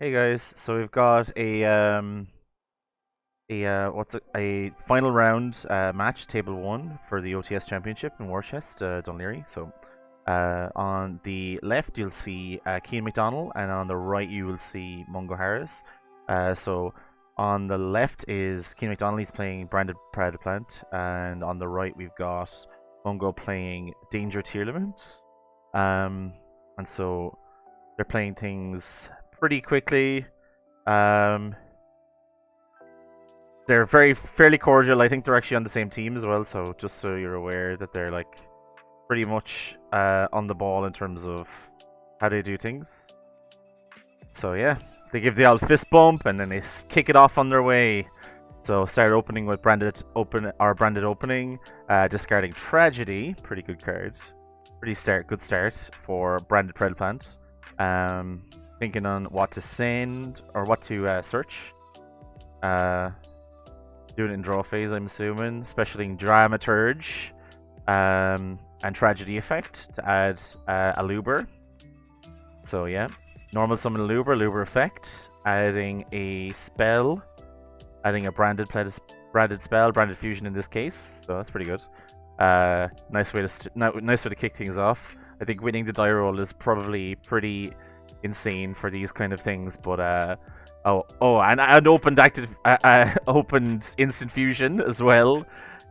Hey guys, so we've got a final round match, table one for the OTS Championship in Warchest Dun Laoghaire. So on the left you'll see Cian McDonnell, and on the right you will see Mungo Harris. So on the left is Cian McDonnell, he's playing branded Predaplant, and on the right we've got Mungo playing Danger Tearlaments. And so they're playing things pretty quickly. Um, they're fairly cordial. I think they're actually on the same team as well. So just so you're aware that they're like pretty much on the ball in terms of how they do things. So yeah, they give the old fist bump and then they kick it off on their way. So start opening with branded opening, discarding Tragedy, pretty good card. Good start for branded Predaplant. Thinking on what to send or what to search. Doing it in draw phase, I'm assuming. Specialing Dramaturge and Tragedy Effect to add a Luber. So yeah, normal summon Luber effect, adding a spell, adding a branded spell, branded fusion in this case. So that's pretty good. Nice way to kick things off. I think winning the die roll is probably pretty insane for these kind of things, but and opened instant fusion as well.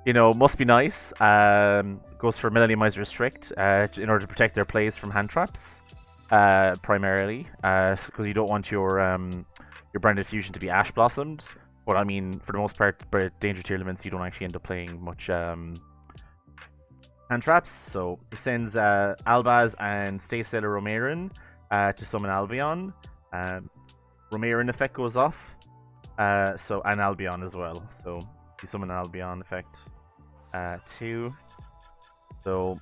You know, must be nice. Goes for Millenniumize Restrict in order to protect their plays from hand traps, primarily, because you don't want your branded fusion to be Ash Blossomed. But I mean, for the most part, Danger Tearlaments, you don't actually end up playing much hand traps. So it sends Albaz and Stay Sailor Romarin to summon Albion. Romarin effect goes off. So and Albion as well. So you summon an Albion effect. 2. So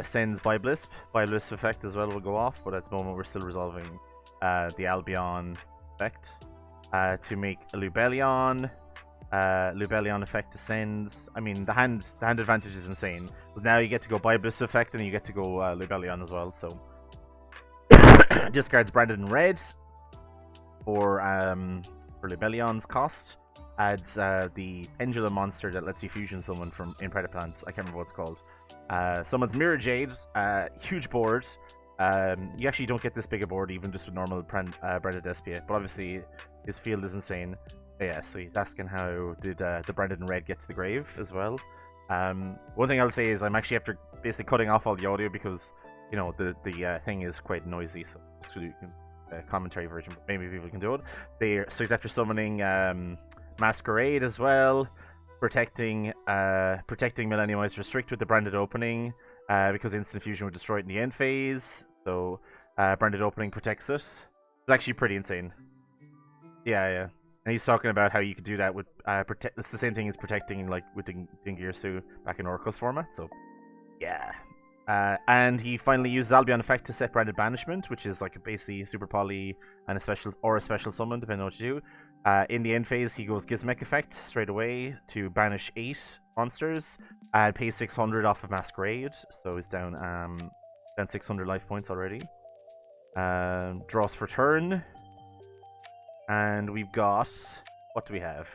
sends Biblisp. Biblisp effect as well will go off, but at the moment we're still resolving the Albion effect. To make a Lubellion. Lubellion effect to send. I mean, the hand advantage is insane. Because now you get to go Biblisp effect and you get to go Lubellion as well. So discards branded in red for Lubellion's cost. Adds the Pendulum monster that lets you fusion someone from in Predaplants. I can't remember what it's called. Summons Mirror Jade, huge board. You actually don't get this big a board even just with normal Predaplant Despia, but obviously his field is insane. Yeah, so he's asking how did the branded in red get to the grave as well. One thing I'll say is I'm actually after basically cutting off all the audio because you know the thing is quite noisy, so you can commentary version, but maybe people can do it. So he's after summoning Masquerade as well, protecting Millenniumize Restrict with the branded opening, because instant fusion would destroy it in the end phase. So branded opening protects it. It's actually pretty insane. Yeah. And he's talking about how you could do that with it's the same thing as protecting like with Dingirsu back in Oracle's format. So yeah. And he finally uses Albion effect to set branded banishment, which is like a basically super poly and a special summon, depending on what you do. In the end phase, he goes Gizmek effect straight away to banish 8 monsters and pay 600 off of Masquerade, so he's down 600 life points already. Draws for turn, and we've got what do we have?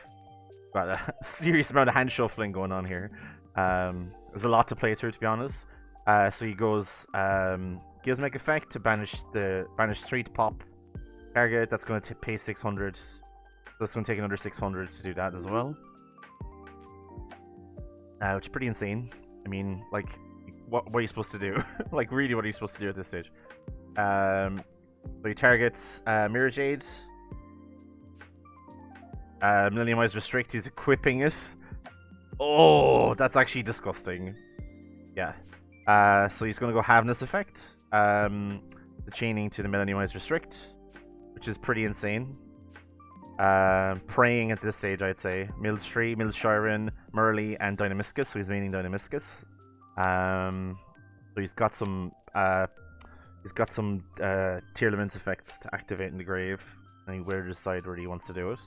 Got a serious amount of hand shuffling going on here. There's a lot to play through, to be honest. So he goes Gizmek effect to banish 3 to pop target. That's going to pay 600. That's going to take another 600 to do that as well. Which is pretty insane. I mean, like, what are you supposed to do? Like, really, what are you supposed to do at this stage? So he targets Mirror Jade. Millenniumize Restrict. He's equipping it. Oh, that's actually disgusting. Yeah. So he's going to go Havness effect. The chaining to the Millenniumize Restrict, which is pretty insane. Praying at this stage, I'd say. Millstree, Millshiren, Murley, and Dynamiscus, so he's maining Dynamiscus. So he's got some Tearlaments effects to activate in the grave, and he will decide where he wants to do it.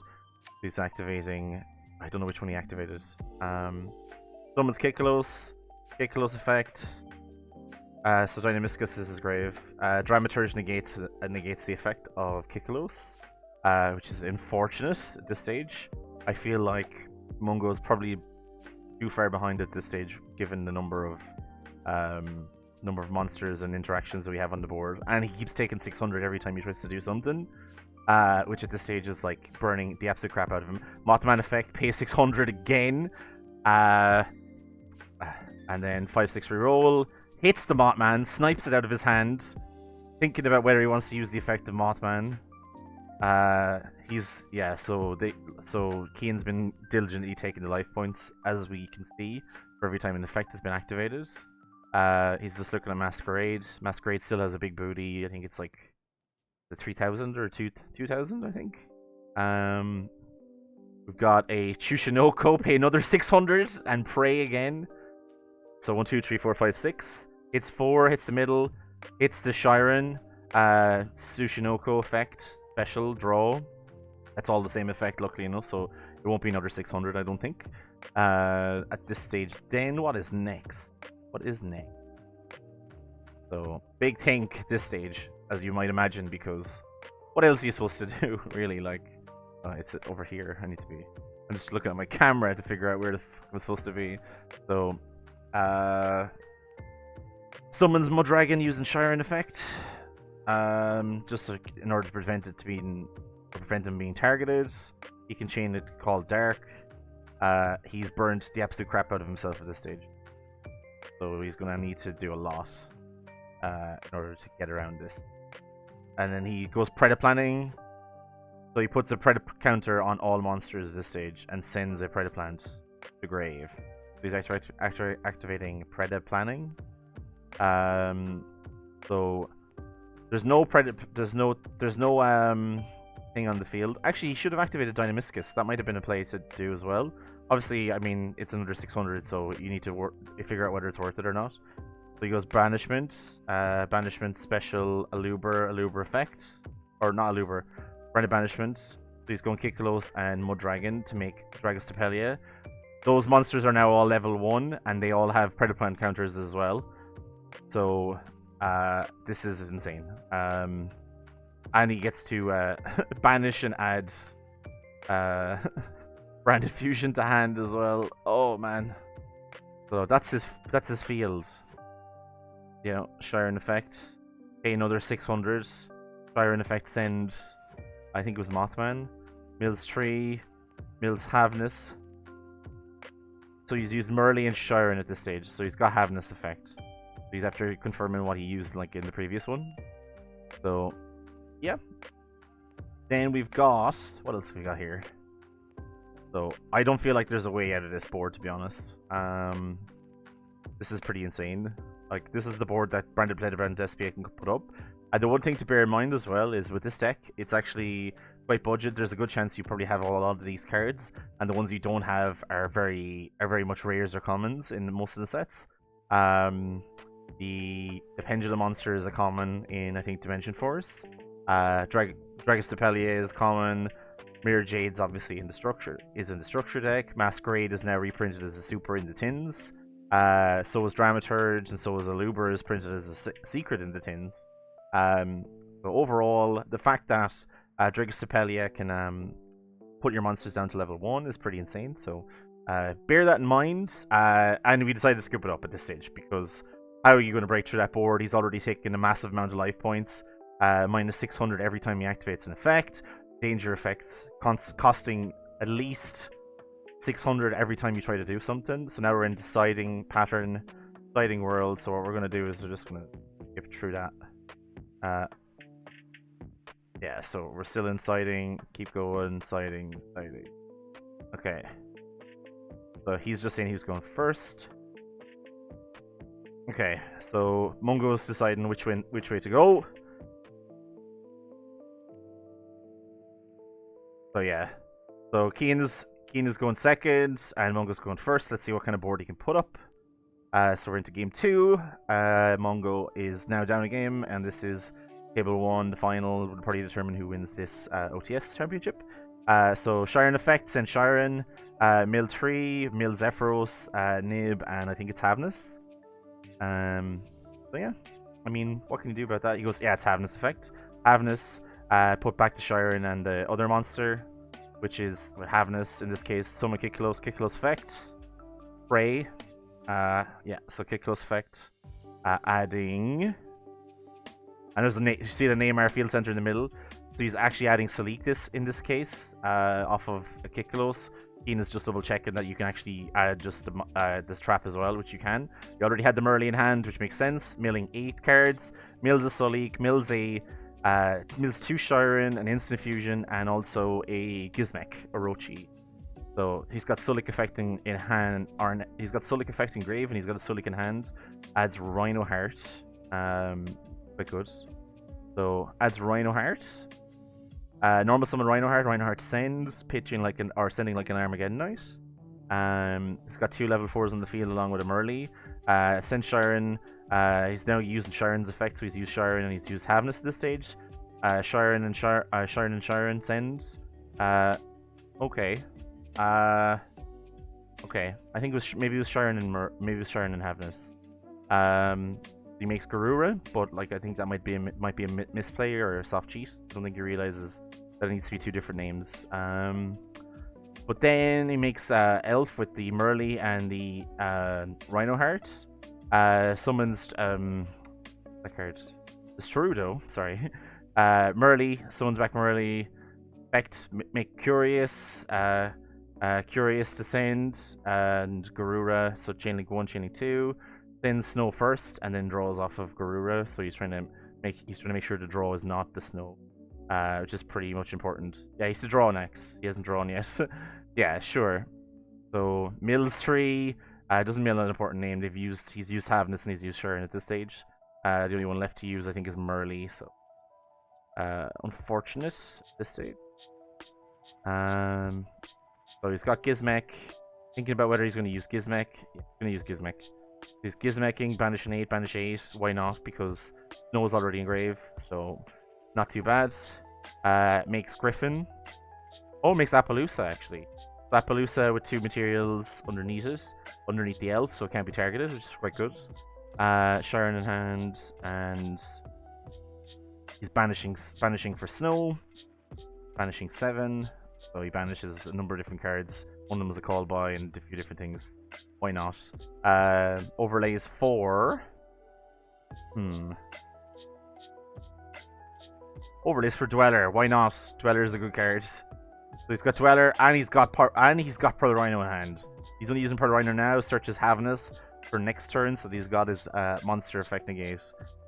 He's activating, I don't know which one he activated. Summons Kikalos effect. So Dynamiscus is his grave. Dramaturge negates the effect of Kikalos. which is unfortunate at this stage. I feel like Mungo is probably too far behind at this stage, given the number of monsters and interactions that we have on the board, and he keeps taking 600 every time he tries to do something, which at this stage is like burning the absolute crap out of him. Mothman effect, pay 600 again, and then 5/6 reroll, hits the Mothman, snipes it out of his hand, thinking about whether he wants to use the effect of Mothman. So Cian's been diligently taking the life points, as we can see, for every time an effect has been activated. He's just looking at Masquerade. Masquerade still has a big booty. I think it's like the 3,000 or 2,000, I think. We've got a Chushinoko, pay another 600 and pray again. So 1, 2, 3, 4, 5, 6. Hits 4, hits the middle, hits the Chiron. Tsushinoko effect, special, draw. That's all the same effect, luckily enough, so it won't be another 600, I don't think. At this stage, then what is next? What is next? So, big think this stage, as you might imagine, because what else are you supposed to do, really? Like, it's over here. I'm just looking at my camera to figure out where the fuck I'm supposed to be. So, summons Mudragon using Chiron effect. Just in order to prevent him being targeted. He can chain it called Dark. He's burnt the absolute crap out of himself at this stage, so he's gonna need to do a lot in order to get around this. And then he goes Predaplanting, so he puts a Predap counter on all monsters at this stage and sends a Predaplant to grave. So he's activating Predaplanting. So there's no thing on the field. Actually, he should have activated Dynamiscus. That might have been a play to do as well. Obviously, I mean, it's another 600, so you need to figure out whether it's worth it or not. So he goes Banishment, Banishment special Aluber effect, or not Aluber, Branded Banishment. So he's going Kikalos and Mudragon to make Dragostapelia. Those monsters are now all level 1, and they all have Predaplant counters as well. So this is insane. And he gets to banish and add Branded Fusion to hand as well. Oh man. So that's his field. Yeah, Chiron effect. Pay another 600. Chiron effect send, I think it was Mothman. Mills Tree. Mills Havness. So he's used Merly and Chiron at this stage. So he's got Havness effect. So he's after confirming what he used like in the previous one. So yeah. Then we've got, what else have we got here? So I don't feel like there's a way out of this board, to be honest. This is pretty insane. Like, this is the board that Predaplant Despia can put up. And the one thing to bear in mind as well is with this deck, it's actually quite budget. There's a good chance you probably have a lot of these cards, and the ones you don't have are very much rares or commons in most of the sets. The Pendulum Monster is a common in, I think, Dimension Force. Dragostapelia is common. Mirror Jade's obviously in the structure deck. Masquerade is now reprinted as a super in the tins. So is Dramaturge, and so is Aluber is printed as a secret in the tins. So overall, the fact that Dragostapelia can put your monsters down to level 1 is pretty insane. So bear that in mind. And we decided to scoop it up at this stage, because how are you going to break through that board? He's already taken a massive amount of life points. Minus 600 every time he activates an effect. Danger effects costing at least 600 every time you try to do something. So now we're in deciding pattern, deciding world. So what we're going to do is we're just going to skip through that. Yeah, so we're still in siding. Keep going, siding. Okay. So he's just saying he was going first. Okay, so Mungo's deciding which way to go. So yeah, so Cian is going second, and Mungo's going first. Let's see what kind of board he can put up. So we're into game 2. Mungo is now down a game, and this is table 1. The final will probably determine who wins this OTS Championship. So Chiron effects and Chiron, Mill 3, Mill Zephyros, Nib, and I think it's Havness. So yeah, I mean, what can you do about that? He goes, yeah, it's Havness effect. Havness. put back the Shiren and the other monster, which is Havnus in this case. Summon kick close effect. Spray. Yeah, so kick close effect. Adding. And there's you see the Neymar Field Center in the middle. So he's actually adding Selectus in this case, off of a kick close. Cian is just double checking that you can actually add just this trap as well, which you can. You already had the Merly in hand, which makes sense. Milling 8 cards. Mills a Solik, mills 2 Shiren, an instant fusion, and also a Gizmek, Orochi. So he's got Sulik affecting in hand, or he's got Sulik affecting grave, and he's got a Sulik in hand. Adds Rhino Heart. Quite good. So adds Rhino Heart. Normal summon Rhino Heart sends, pitching like sending like an Armageddon Knight. It's got 2 level 4s on the field along with a Merly. Sends Shiren. He's now using Shiren's effect, so he's used Shiren and he's used Havnus at this stage. Shiren and Shiren sends. Okay. Okay. I think it was maybe it was Shiren and Havnus. He makes Garura, but like I think that might be a misplay or a soft cheat. I don't think he realizes that it needs to be 2 different names. But then he makes Elf with the Merly and the Rhino Heart. Summons that card. It's Trudeau, sorry. Merly summons back Merly. Effect make Curious. Curious Descend and Garura. So Chain Link 1, Chain Link 2. Then Snow first, and then draws off of Garura. So he's trying to make sure the draw is not the Snow, which is pretty much important. Yeah, he's to draw next. He hasn't drawn yet. Yeah, sure. So Mills 3 doesn't mill an important name. He's used Havnus and he's used Shiren at this stage. The only one left to use I think is Merly. So unfortunate at this stage. So he's got Gizmek. Thinking about whether he's going to use Gizmek. Yeah, he's going to use Gizmek. He's Gizmecking, banish an 8, banish 8. Why not? Because Snow is already engraved, so not too bad. Makes Griffin. Oh, makes Appaloosa actually. So Appaloosa with 2 materials underneath it, underneath the elf, so it can't be targeted, which is quite good. Shiren in hand, and he's banishing for Snow. Banishing 7. So he banishes a number of different cards. One of them is a call by and a few different things. Why not? Overlays 4. Overlays for Dweller. Why not? Dweller is a good card. So he's got Dweller and he's got Pearl Rhino in hand. He's only using Pearl Rhino now. Searches Havnus for next turn, so he's got his monster effect negate.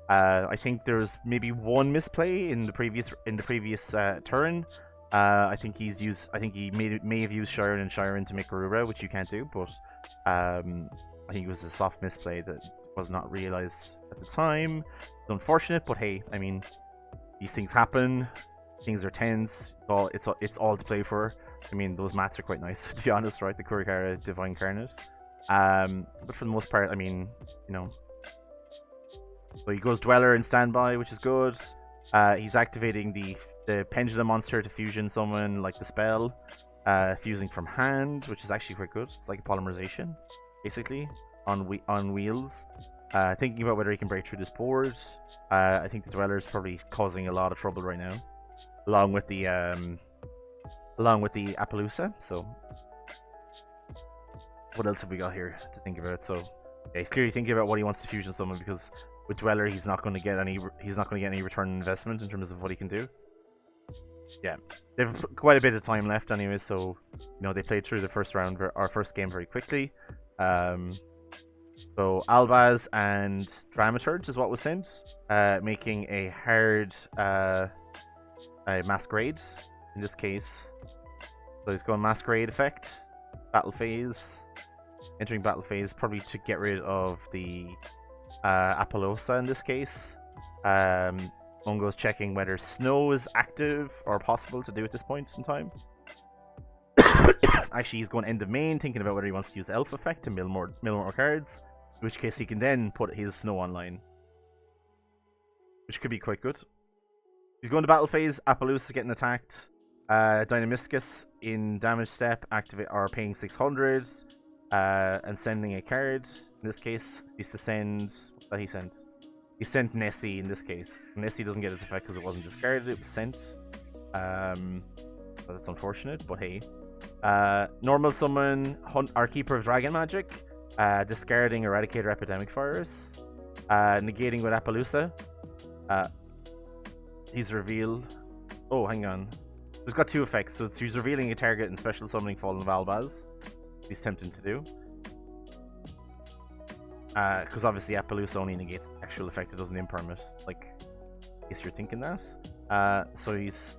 I think there's maybe 1 misplay in the previous turn. I think he may have used Shiren to make Garura, which you can't do, but I think it was a soft misplay that was not realized at the time. It's unfortunate, but hey, I mean, these things happen. Things are tense. It's all to play for. I mean, those mats are quite nice, to be honest, right? The Kurikara Divine Carnate. But for the most part, I mean, you know. So he goes Dweller in standby, which is good. He's activating the Pendulum monster to fusion summon, like the spell. Fusing from hand, which is actually quite good. It's like a polymerization, basically, on wheels. Thinking about whether he can break through this board. I think the Dweller is probably causing a lot of trouble right now, along with the Appaloosa. So, what else have we got here to think about? So, yeah, he's clearly thinking about what he wants to fusion summon, because with Dweller, he's not going to get any return on investment in terms of what he can do. Yeah, they've quite a bit of time left anyway, so you know they played through the first round, our first game, very quickly. So Albaz and Dramaturge is what was sent, making a hard a Masquerade in this case. So he's going Masquerade effect, battle phase, entering battle phase, probably to get rid of the Appaloosa in this case. Mungo's checking whether Snow is active or possible to do at this point in time. Actually, he's going end of main, thinking about whether he wants to use Elf effect to mill more cards, in which case he can then put his Snow online, which could be quite good. He's going to battle phase. Appaloosa getting attacked. Dynamiscus in damage step, activate or paying 600 and sending a card. In this case, he used to send what he sent. He sent Nessie in this case. Nessie doesn't get its effect because it wasn't discarded, it was sent. So that's unfortunate, but hey. Normal summon our Keeper of Dragon Magic, discarding Eradicator Epidemic Virus, negating with Appaloosa. He's revealed. Oh, hang on. He's got 2 effects, so he's revealing a target and special summoning Fallen Valbaz. He's tempting to do. Because obviously Appaloosa only negates the actual effect, it doesn't imperm it. Like, in case you're thinking that. So he's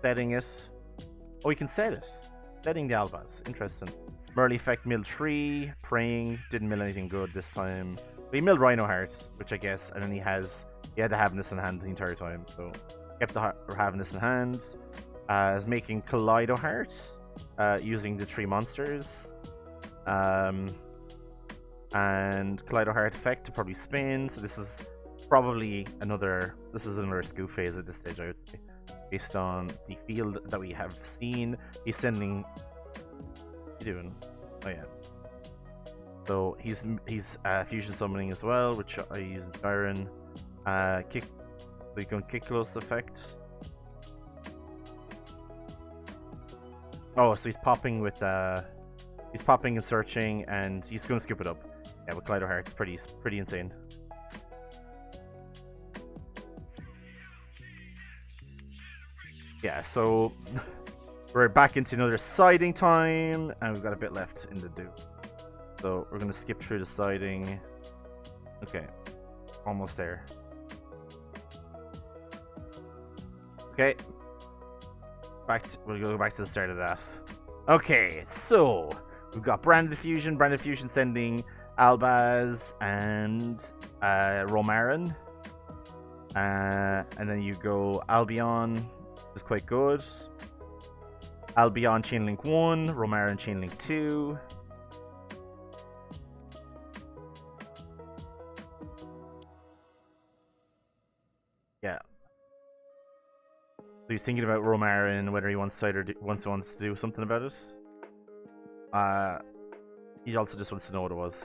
setting it. Oh, he can set it. Setting the Albaz. Interesting. Merly effect milled 3. Praying. Didn't mill anything good this time. But he milled Rhino Heart, which I guess, and then he had the Havness in hand the entire time. So kept the Havness in hand. Is making Kaleido Heart. Using the 3 monsters. And Kaleido Heart effect to probably spin. So this is probably another scoop phase at this stage, I would say. Based on the field that we have seen. He's sending. What are you doing? Oh yeah. So he's fusion summoning as well, which I use in Byron. Kick. So you can kick close effect. Oh, so he's popping with he's popping and searching, and he's going to scoop it up. Yeah, with Kaleido Heart's pretty insane. Yeah, so we're back into another siding time, and we've got a bit left in the do. So we're going to skip through the siding. Okay, almost there. Okay, we'll go back to the start of that. Okay, so we've got Branded Fusion sending Albaz and Romarin. And then you go Albion, is quite good. Albion Chainlink 1, Romarin Chainlink 2. Yeah. So he's thinking about Romarin, whether he wants to wants to do something about it. He also just wants to know what it was.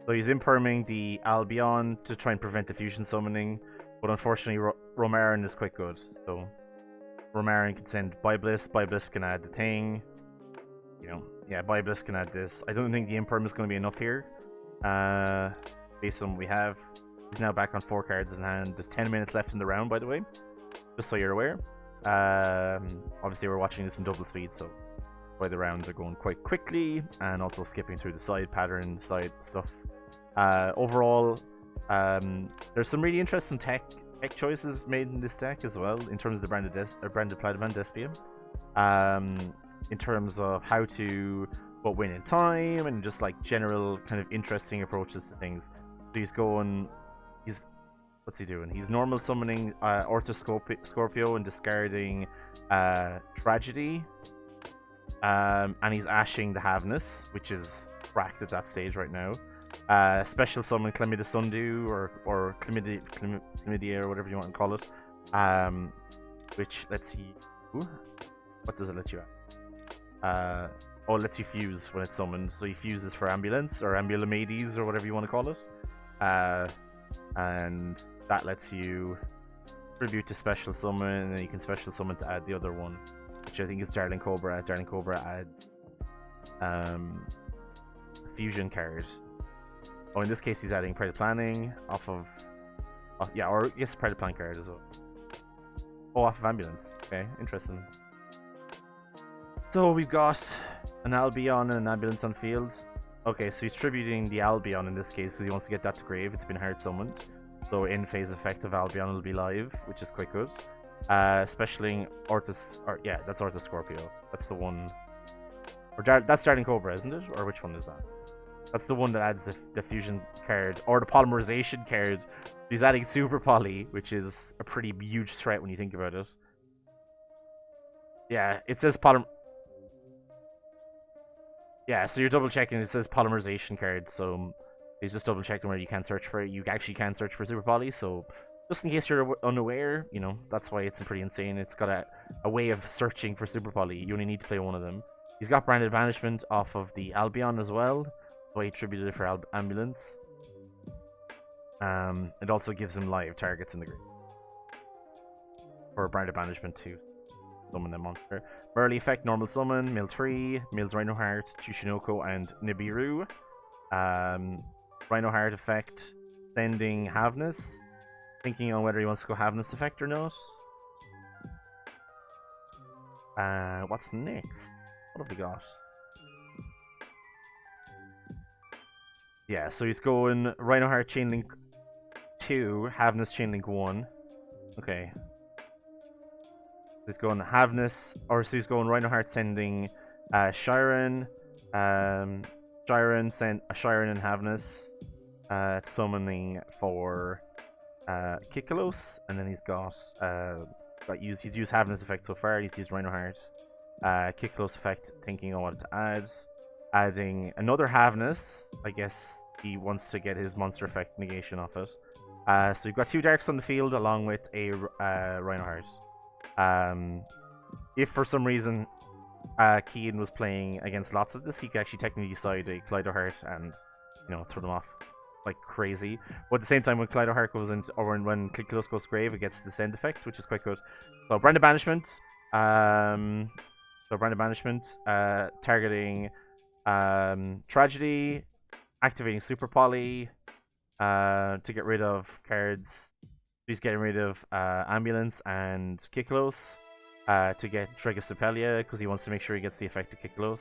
So he's imperming the Albion to try and prevent the fusion summoning, but unfortunately Romarin is quite good. So Romarin can send Byblis. Byblis can add the thing. You know, yeah, Byblis can add this. I don't think the imperm is going to be enough here. Based on what we have. He's now back on 4 cards in hand. There's 10 minutes left in the round, by the way. Just so you're aware. Obviously we're watching this in double speed, so why the rounds are going quite quickly, and also skipping through the side pattern, side stuff. Overall, there's some really interesting tech choices made in this deck as well, in terms of the branded Predaplant Despia. In terms of how to win in time, and just like general kind of interesting approaches to things. So what's he doing? He's normal summoning Scorpio and discarding Tragedy. And he's ashing the Havness, which is cracked at that stage right now. Special summon Chlamydia Sundew or Chlamydia or whatever you want to call it. Which lets you. What does it let you add? It lets you fuse when it's summoned. So he fuses for Ambulance or Ambulamades or whatever you want to call it. And that lets you tribute to special summon, and then you can special summon to add the other one, which I think is Darling Cobra. Darling Cobra add a fusion card. Oh, in this case he's adding Predaplanning off of or yes, Predaplant card as well. Oh, off of Ambulance. Okay, interesting. So we've got an Albion and an Ambulance on field. Okay, so he's tributing the Albion in this case because he wants to get that to grave. It's been hard summoned. So in phase effect of Albion will be live, which is quite good. Specialing Orthus, that's Orthus Scorpio. That's the one. Or that's Darling Cobra, isn't it? Or which one is that? That's the one that adds the fusion card, or the polymerization card. He's adding Super Poly, which is a pretty huge threat when you think about it. Yeah, it says Yeah, so you're double checking. It says polymerization card, so he's just double checking where you can search for it. You actually can search for Super Poly, so just in case you're unaware, you know, that's why it's pretty insane. It's got a way of searching for Super Poly. You only need to play one of them. He's got Branded Banishment off of the Albion as well, so he attributed it for Ambulance. It also gives him live targets in the group for Branded Banishment to summon the monster. Burly effect, normal summon, mill 3, mills Rhino Heart, Chushinoko, and Nibiru. Rhino Heart effect, sending Havness. Thinking on whether he wants to go Havness effect or not. What's next? What have we got? Yeah, so he's going Rhino Heart Chainlink 2, Havness Chainlink 1. Okay. He's going Havness, or so he's going Rhino Heart sending Shiren. Shiren sent Shiren and Havness. Summoning for Kikalos, and then he's he's used Havness effect so far. He's used Rhino Heart. Kikalos effect, thinking I wanted to add. Adding another Havness. I guess he wants to get his monster effect negation off it. So you've got 2 Darks on the field along with a Rhino Heart. If for some reason Cian was playing against lots of this, he could actually technically side a Kaleido Heart and, you know, throw them off like crazy. But at the same time, when Kaleido Heart goes into, or when Kikalos goes grave, it gets the send effect, which is quite good. So Branded Banishment. Targeting Tragedy, activating Super Poly to get rid of cards. He's getting rid of Ambulance and Kikalos to get Dragastapelia because he wants to make sure he gets the effect of Kikalos.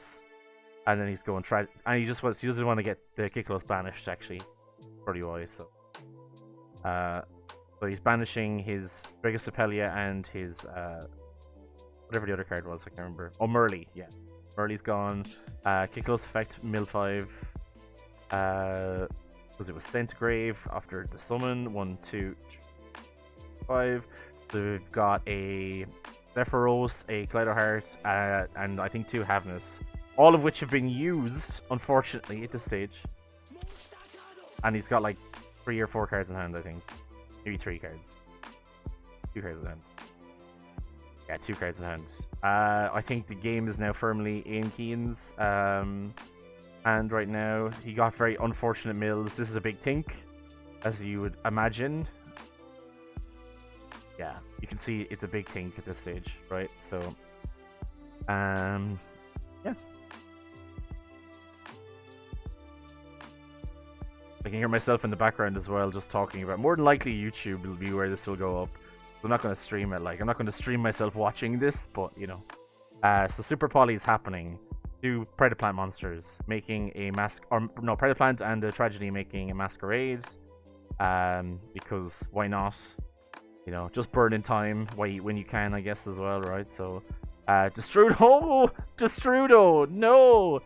And then he's going and he doesn't want to get the Kikalos banished actually, pretty wise. So he's banishing his Dragastapelia and his whatever the other card was, I can't remember. Oh, Merly, yeah. Merly's gone. Kikalos effect, mill 5. Because it was sent to grave after the summon. 1, 2, 5. So we've got a Zephyros, a Kaleido Heart, and I think 2 Havness. All of which have been used, unfortunately, at this stage. And he's got like 3 or 4 cards in hand, I think. Maybe 3 cards. 2 cards in hand. Yeah, 2 cards in hand. I think the game is now firmly in Cian's hand right now. He got very unfortunate mills. This is a big think, as you would imagine. Yeah, you can see it's a big think at this stage, right? So, yeah. I can hear myself in the background as well, just talking about. More than likely, YouTube will be where this will go up. I'm not going to stream it. Like, I'm not going to stream myself watching this, but you know. So Super Poly is happening. 2 Predaplant monsters making a Predaplant and a Tragedy making a Masquerade. Because why not? You know, just burn in time when you can, I guess, as well, right? So, Destrudo! Destrudo! No!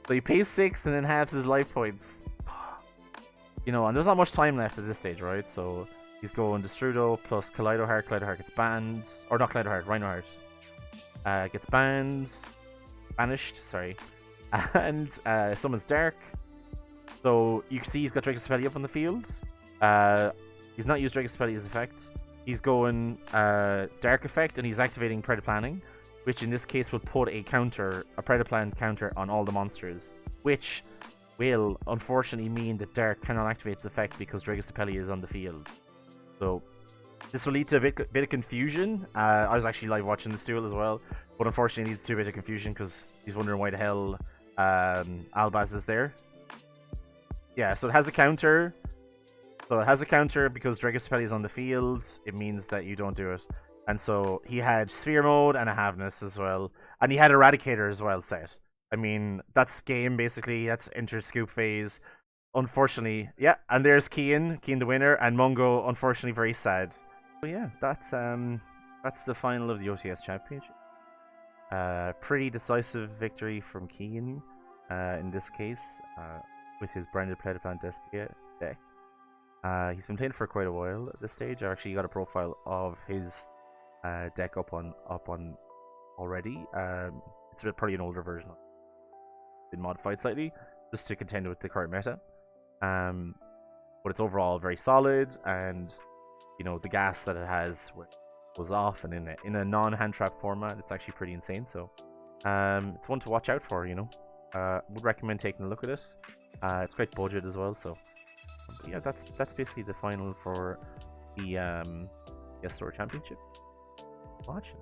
So he pays 6 and then halves his life points. You know, and there's not much time left at this stage, right? So he's going Destrudo plus Kaleido Heart. Kaleido Heart gets banned. Or not Kaleido Heart, Rhino Heart. Gets banned. Banished, sorry. And summons Dark. So you can see he's got Dragastapelia up on the field. He's not used Dragastapelia effect. He's going Dark effect and he's activating Predaplanning, which in this case will put a Predaplant counter on all the monsters, which will unfortunately mean that Dark cannot activate its effect because Dragastapelia is on the field. So this will lead to a bit of confusion. I was actually live watching this duel as well, but unfortunately it leads to a bit of confusion because he's wondering why the hell Albaz is there. Yeah, so it has a counter. So it has a counter because Dragastapelia is on the field. It means that you don't do it. And so he had Sphere Mode and a Havness as well. And he had Eradicator as well set. I mean, that's game basically. That's Enter Scoop phase. Unfortunately, yeah. And there's Cian the winner, and Mungo, unfortunately, very sad. So yeah, that's the final of the OTS Championship. Pretty decisive victory from Cian in this case with his branded Predaplant Despia deck. He's been playing for quite a while at this stage. I actually got a profile of his deck up on already. It's probably an older version. Been modified slightly just to contend with the current meta. But it's overall very solid, and you know the gas that it has was off, and in a non-hand trap format, it's actually pretty insane. So it's one to watch out for. You know, would recommend taking a look at it. It's quite budget as well, so But yeah, that's basically the final for the Yes Store Championship. Watching.